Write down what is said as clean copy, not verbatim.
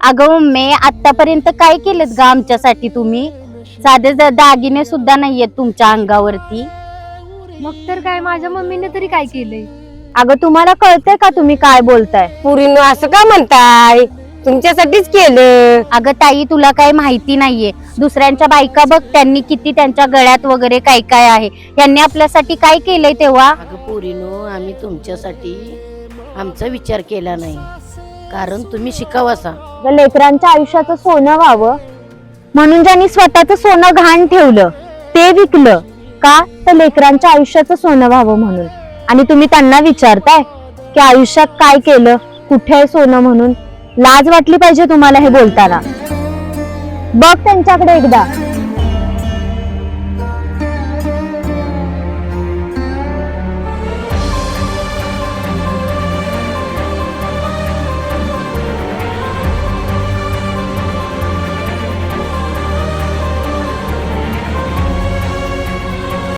अगं मम्मी, आतापर्यंत काय केलेत ग आमच्यासाठी तुम्ही? साधे दागिने सुद्धा नाहीयेत तुमच्या अंगावरती. मग तर काय, माझ्या मम्मीने तरी काय केलंय? अगं तुम्हाला कळतंय का तुम्ही काय बोलताय? पुरीनो असं का म्हणताय? तुमच्यासाठीच केलं. अगं ताई, तुला काही माहिती नाहीये. दुसऱ्यांच्या बायका बघ, त्यांनी किती त्यांच्या गळ्यात वगैरे काय काय आहे. यांनी आपल्यासाठी काय केलंय तेव्हा? अगं पोरीनो, आम्ही तुमच्यासाठी आमचा विचार केला नाही, कारण तुम्ही शिकावासा. लेकरांच्या आयुष्याचं सोनं व्हावं म्हणून ज्यांनी स्वतःचं सोनं घाण ठेवलं ते विकलं का? तर लेकरांच्या आयुष्याचं सोनं व्हावं म्हणून. आणि तुम्ही त्यांना विचारताय की आयुष्यात काय केलं, कुठे आहे सोनं म्हणून? लाज वाटली पाहिजे तुम्हाला हे बोलताना. बघ त्यांच्याकडे एकदा.